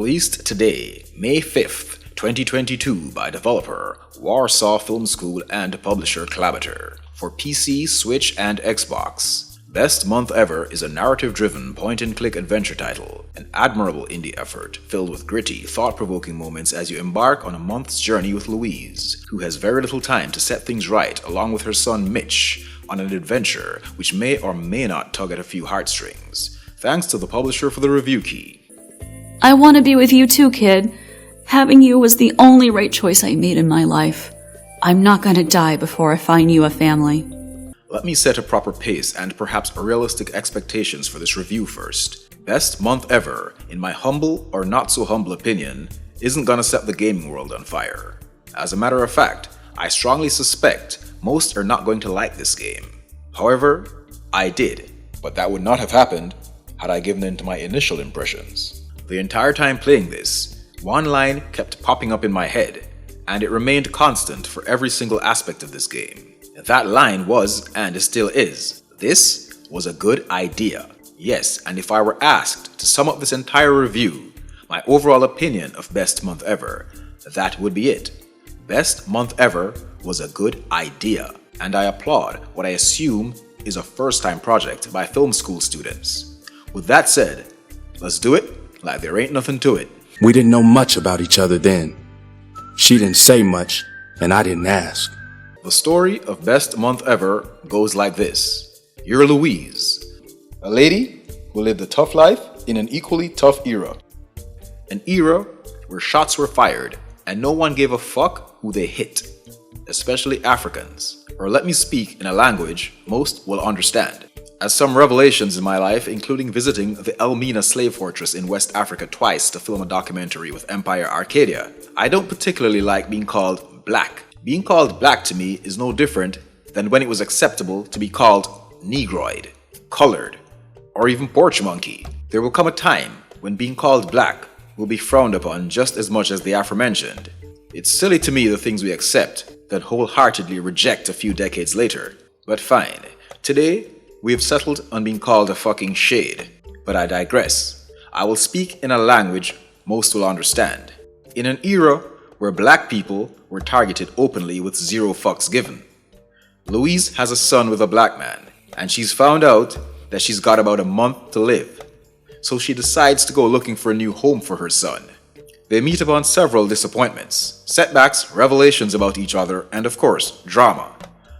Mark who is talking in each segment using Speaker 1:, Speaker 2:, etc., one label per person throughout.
Speaker 1: Released today, May 5th, 2022 by developer Warsaw Film School and publisher Clabber for PC, Switch, and Xbox. Best Month Ever is a narrative-driven point-and-click adventure title, an admirable indie effort filled with gritty, thought-provoking moments as you embark on a month's journey with Louise, who has very little time to set things right along with her son Mitch on an adventure which may or may not tug at a few heartstrings. Thanks to the publisher for the review key.
Speaker 2: I want to be with you too, kid. Having you was the only right choice I made in my life. I'm not going to die before I find you a family.
Speaker 1: Let me set a proper pace and perhaps realistic expectations for this review first. Best Month Ever, in my humble or not so humble opinion, isn't gonna set the gaming world on fire. As a matter of fact, I strongly suspect most are not going to like this game. However, I did, but that would not have happened had I given in to my initial impressions. The entire time playing this, one line kept popping up in my head, and it remained constant for every single aspect of this game. That line was, and still is, this was a good idea. Yes, and if I were asked to sum up this entire review, my overall opinion of Best Month Ever, that would be it. Best Month Ever was a good idea, and I applaud what I assume is a first-time project by film school students. With that said, let's do it like there ain't nothing to it.
Speaker 3: We didn't know much about each other then. She didn't say much, and I didn't ask.
Speaker 1: The story of Best Month Ever goes like this. You're Louise, a lady who lived a tough life in an equally tough era. An era where shots were fired and no one gave a fuck who they hit, especially Africans. Or let me speak in a language most will understand. As some revelations in my life, including visiting the Elmina slave fortress in West Africa twice to film a documentary with Empire Arcadia, I don't particularly like being called black. Being called black to me is no different than when it was acceptable to be called negroid, colored, or even porch monkey. There will come a time when being called black will be frowned upon just as much as the aforementioned. It's silly to me the things we accept, then wholeheartedly reject a few decades later. But fine, today we have settled on being called a fucking shade. But I digress. I will speak in a language most will understand. In an era where black people were targeted openly with zero fucks given. Louise has a son with a black man, and she's found out that she's got about a month to live. So she decides to go looking for a new home for her son. They meet upon several disappointments, setbacks, revelations about each other, and of course, drama.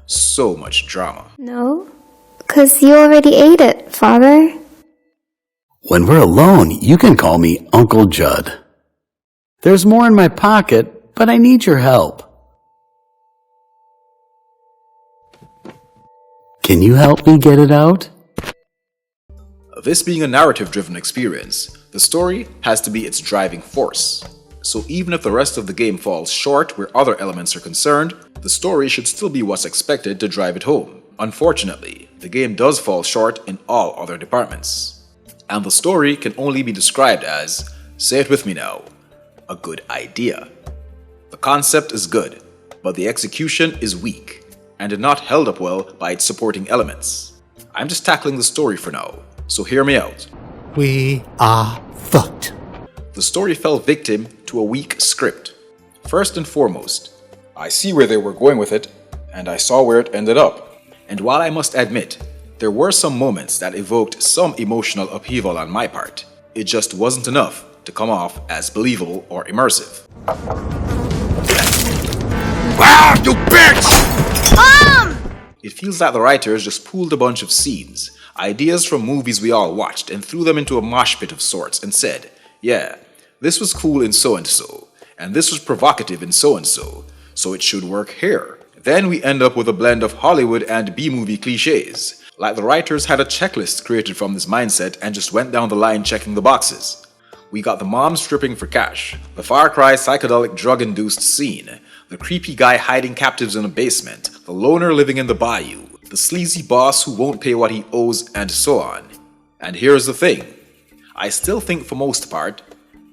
Speaker 1: So much drama.
Speaker 4: No, 'cause you already ate it, Father.
Speaker 5: When we're alone, you can call me Uncle Judd. There's more in my pocket, but I need your help. Can you help me get it out?
Speaker 1: This being a narrative-driven experience, the story has to be its driving force. So even if the rest of the game falls short where other elements are concerned, the story should still be what's expected to drive it home. Unfortunately, the game does fall short in all other departments. And the story can only be described as, say it with me now, a good idea. The concept is good, but the execution is weak, and not held up well by its supporting elements. I'm just tackling the story for now, so hear me out.
Speaker 6: We are fucked.
Speaker 1: The story fell victim to a weak script. First and foremost, I see where they were going with it, and I saw where it ended up. And while I must admit, there were some moments that evoked some emotional upheaval on my part, it just wasn't enough to come off as believable or immersive.
Speaker 3: Wow, you bitch!
Speaker 4: Mom!
Speaker 1: It feels like the writers just pooled a bunch of scenes, ideas from movies we all watched, and threw them into a mosh pit of sorts and said, yeah, this was cool in so-and-so, and this was provocative in so-and-so, so it should work here. Then we end up with a blend of Hollywood and B-movie cliches, like the writers had a checklist created from this mindset and just went down the line checking the boxes. We got the mom stripping for cash, the Far Cry psychedelic drug-induced scene, the creepy guy hiding captives in a basement, the loner living in the bayou, the sleazy boss who won't pay what he owes, and so on. And here's the thing. I still think for most part,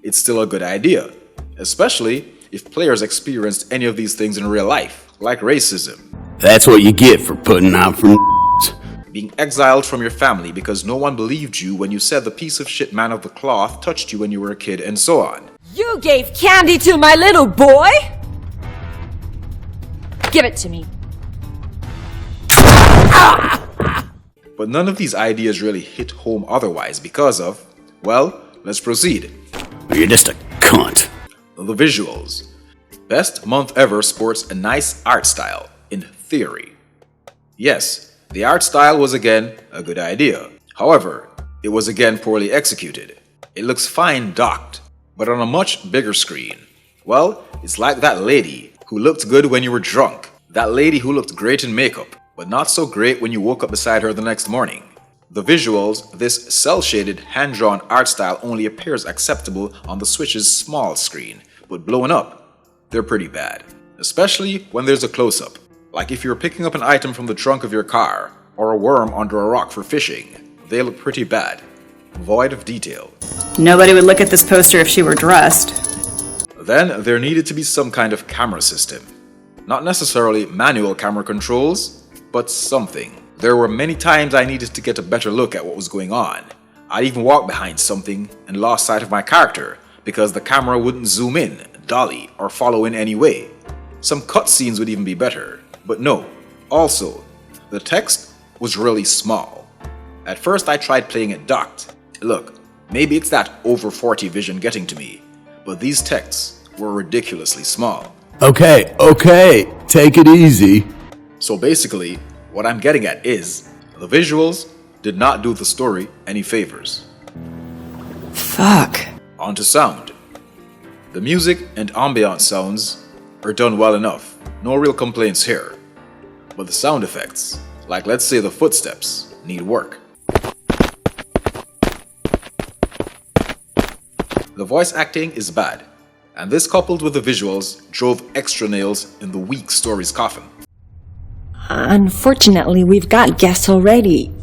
Speaker 1: it's still a good idea, especially if players experienced any of these things in real life, like racism.
Speaker 5: That's what you get for putting on for
Speaker 1: being exiled from your family because no one believed you when you said the piece of shit man of the cloth touched you when you were a kid, and so on.
Speaker 7: You gave candy to my little boy? Give it to me.
Speaker 1: But none of these ideas really hit home otherwise because of, well, let's proceed.
Speaker 5: You're just a cunt.
Speaker 1: The visuals. Best month ever sports a nice art style, in theory. Yes, the art style was again a good idea. However, it was again poorly executed. It looks fine docked, but on a much bigger screen. Well, it's like that lady who looked good when you were drunk. That lady who looked great in makeup, but not so great when you woke up beside her the next morning. The visuals, this cel-shaded, hand-drawn art style only appears acceptable on the Switch's small screen, but blown up, they're pretty bad. Especially when there's a close-up. Like if you're picking up an item from the trunk of your car, or a worm under a rock for fishing, they look pretty bad. Void of detail.
Speaker 8: Nobody would look at this poster if she were dressed.
Speaker 1: Then there needed to be some kind of camera system. Not necessarily manual camera controls, but something. There were many times I needed to get a better look at what was going on. I'd even walk behind something and lost sight of my character because the camera wouldn't zoom in, dolly, or follow in any way. Some cutscenes would even be better, but no. Also, the text was really small. At first I tried playing it docked. Look, maybe it's that over 40 vision getting to me, but these texts were ridiculously small.
Speaker 5: Okay, take it easy.
Speaker 1: So basically, what I'm getting at is, the visuals did not do the story any favors.
Speaker 8: Fuck.
Speaker 1: On to sound. The music and ambient sounds are done well enough, no real complaints here. But the sound effects, like let's say the footsteps, need work. The voice acting is bad, and this coupled with the visuals drove extra nails in the weak story's coffin.
Speaker 7: Unfortunately, we've got guests already.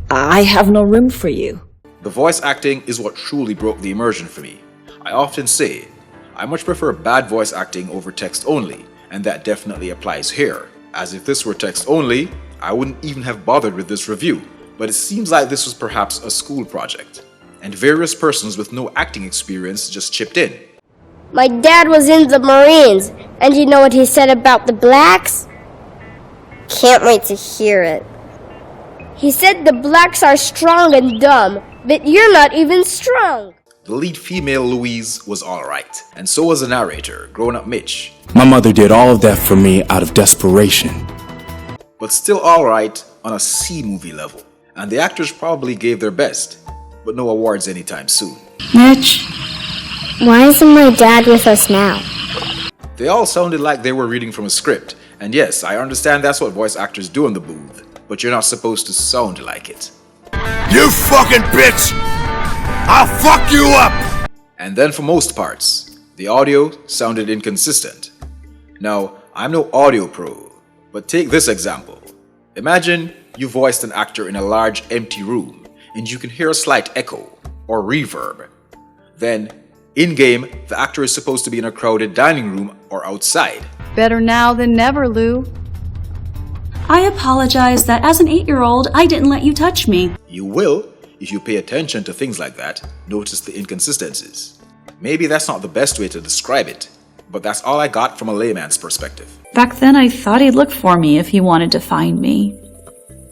Speaker 7: I have no room for you.
Speaker 1: The voice acting is what truly broke the immersion for me. I often say, I much prefer bad voice acting over text only, and that definitely applies here. As if this were text only, I wouldn't even have bothered with this review, but it seems like this was perhaps a school project, and various persons with no acting experience just chipped in.
Speaker 4: My dad was in the Marines, and you know what he said about the blacks? Can't wait to hear it. He said the blacks are strong and dumb, but you're not even strong.
Speaker 1: The lead female, Louise, was alright, and so was the narrator, grown-up Mitch.
Speaker 3: My mother did all of that for me out of desperation.
Speaker 1: But still alright on a C-movie level, and the actors probably gave their best, but no awards anytime soon.
Speaker 2: Mitch?
Speaker 4: Why isn't my dad with us now?
Speaker 1: They all sounded like they were reading from a script, and yes, I understand that's what voice actors do in the booth, but you're not supposed to sound like it.
Speaker 6: You fucking bitch! I'll fuck you up!
Speaker 1: And then for most parts, the audio sounded inconsistent. Now, I'm no audio pro, but take this example. Imagine you voiced an actor in a large empty room, and you can hear a slight echo, or reverb. Then, in-game, the actor is supposed to be in a crowded dining room or outside.
Speaker 8: Better now than never, Lou.
Speaker 2: I apologize that as an 8-year-old, I didn't let you touch me.
Speaker 1: You will, if you pay attention to things like that, notice the inconsistencies. Maybe that's not the best way to describe it, but that's all I got from a layman's perspective.
Speaker 2: Back then, I thought he'd look for me if he wanted to find me.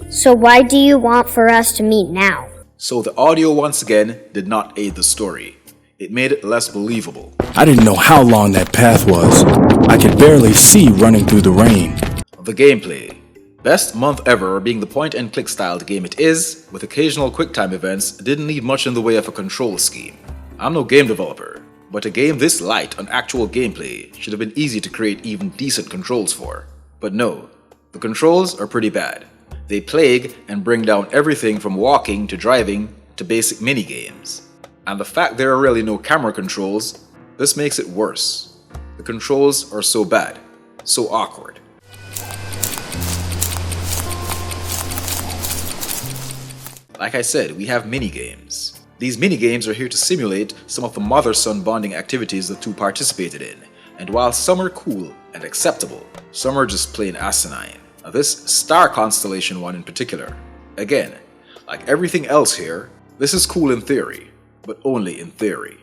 Speaker 4: So why do you want for us to meet now?
Speaker 1: So the audio once again did not aid the story. It made it less believable.
Speaker 3: I didn't know how long that path was. I could barely see running through the rain.
Speaker 1: The gameplay. Best month ever being the point-and-click styled game it is, with occasional quick-time events, didn't need much in the way of a control scheme. I'm no game developer, but a game this light on actual gameplay should have been easy to create even decent controls for. But no, the controls are pretty bad. They plague and bring down everything from walking to driving to basic minigames. And the fact there are really no camera controls, this makes it worse. The controls are so bad, so awkward. Like I said, we have minigames. These minigames are here to simulate some of the mother-son bonding activities the two participated in, and while some are cool and acceptable, some are just plain asinine. Now this star constellation one in particular. Again, like everything else here, this is cool in theory, but only in theory.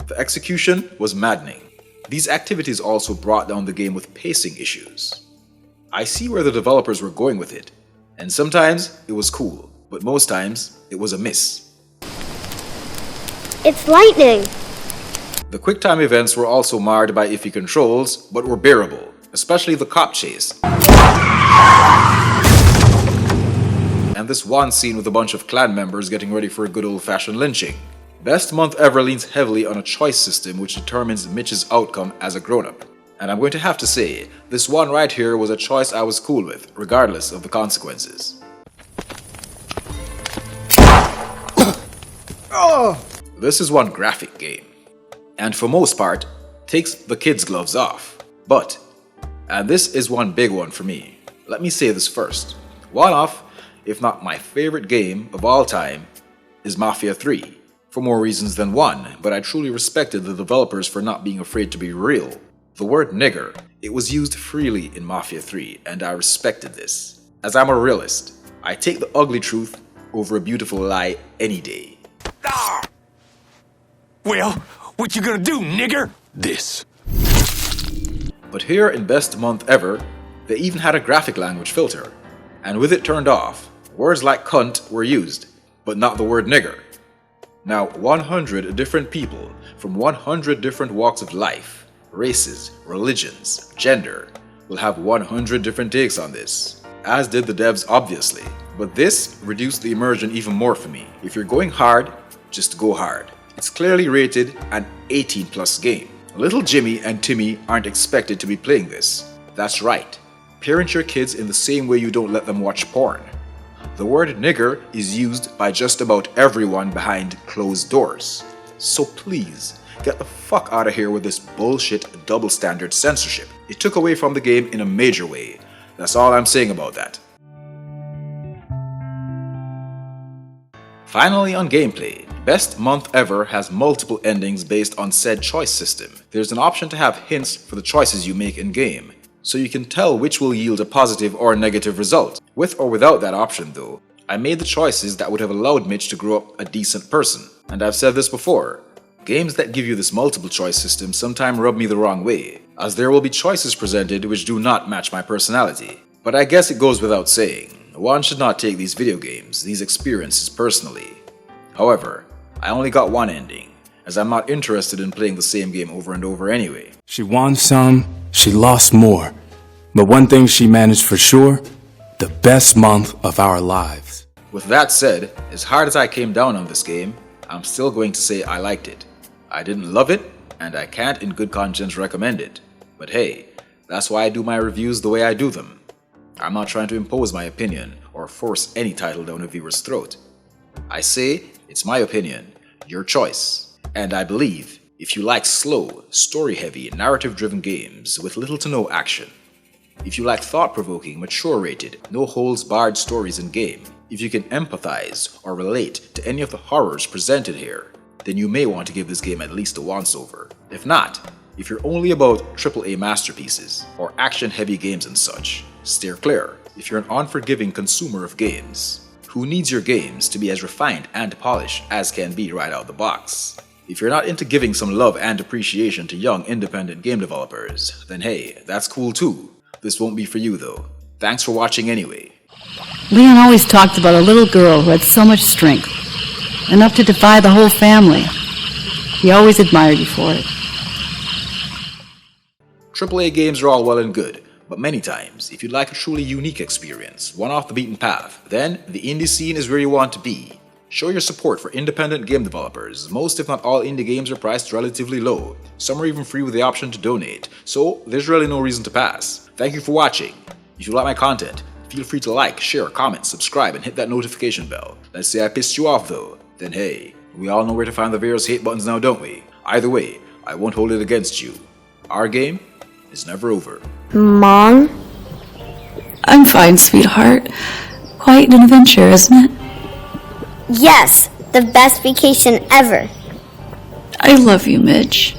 Speaker 1: The execution was maddening. These activities also brought down the game with pacing issues. I see where the developers were going with it, and sometimes it was cool, but most times it was a miss.
Speaker 4: It's lightning.
Speaker 1: The QuickTime events were also marred by iffy controls, but were bearable, especially the cop chase. And this one scene with a bunch of clan members getting ready for a good old-fashioned lynching. Best Month Ever leans heavily on a choice system which determines Mitch's outcome as a grown-up. And I'm going to have to say, this one right here was a choice I was cool with, regardless of the consequences. This is one graphic game, and for most part, takes the kids' gloves off. But, and this is one big one for me, let me say this first. One of, if not my favorite game of all time, is Mafia 3. For more reasons than one, but I truly respected the developers for not being afraid to be real. The word nigger, it was used freely in Mafia 3, and I respected this. As I'm a realist, I take the ugly truth over a beautiful lie any day.
Speaker 6: Ah! Well, what you gonna do, nigger? This.
Speaker 1: But here in Best Month Ever, they even had a graphic language filter, and with it turned off, words like cunt were used, but not the word nigger. Now, 100 different people from 100 different walks of life, races, religions, gender, will have 100 different takes on this, as did the devs obviously. But this reduced the immersion even more for me. If you're going hard, just go hard. It's clearly rated an 18+ game. Little Jimmy and Timmy aren't expected to be playing this. That's right. Parent your kids in the same way you don't let them watch porn. The word nigger is used by just about everyone behind closed doors. So please, get the fuck out of here with this bullshit double standard censorship. It took away from the game in a major way. That's all I'm saying about that. Finally, on gameplay, Best Month Ever has multiple endings based on said choice system. There's an option to have hints for the choices you make in-game, so you can tell which will yield a positive or negative result. With or without that option though, I made the choices that would have allowed Mitch to grow up a decent person. And I've said this before, games that give you this multiple choice system sometimes rub me the wrong way, as there will be choices presented which do not match my personality. But I guess it goes without saying, one should not take these video games, these experiences personally. However, I only got one ending, as I'm not interested in playing the same game over and over anyway.
Speaker 3: She won some, she lost more. But one thing she managed for sure, the best month of our lives.
Speaker 1: With that said, as hard as I came down on this game, I'm still going to say I liked it. I didn't love it, and I can't in good conscience recommend it. But hey, that's why I do my reviews the way I do them. I'm not trying to impose my opinion or force any title down a viewer's throat. I say, it's my opinion, your choice. And I believe, if you like slow, story-heavy, narrative-driven games with little to no action, if you like thought-provoking, mature-rated, no-holds-barred stories in-game, if you can empathize or relate to any of the horrors presented here, then you may want to give this game at least a once-over. If not, if you're only about AAA masterpieces or action-heavy games and such, steer clear. If you're an unforgiving consumer of games, who needs your games to be as refined and polished as can be right out the box. If you're not into giving some love and appreciation to young independent game developers, then hey, that's cool too. This won't be for you though. Thanks for watching anyway.
Speaker 8: Leon always talked about a little girl who had so much strength, enough to defy the whole family. He always admired you for it.
Speaker 1: AAA games are all well and good, but many times, if you'd like a truly unique experience, one off the beaten path, then the indie scene is where you want to be. Show your support for independent game developers. Most if not all indie games are priced relatively low. Some are even free with the option to donate, so there's really no reason to pass. Thank you for watching. If you like my content, feel free to like, share, comment, subscribe, and hit that notification bell. Let's say I pissed you off though, then hey, we all know where to find the various hate buttons now, don't we? Either way, I won't hold it against you. Our game is never over.
Speaker 4: Mom?
Speaker 2: I'm fine, sweetheart. Quite an adventure, isn't it?
Speaker 4: Yes, the best vacation ever.
Speaker 2: I love you, Midge.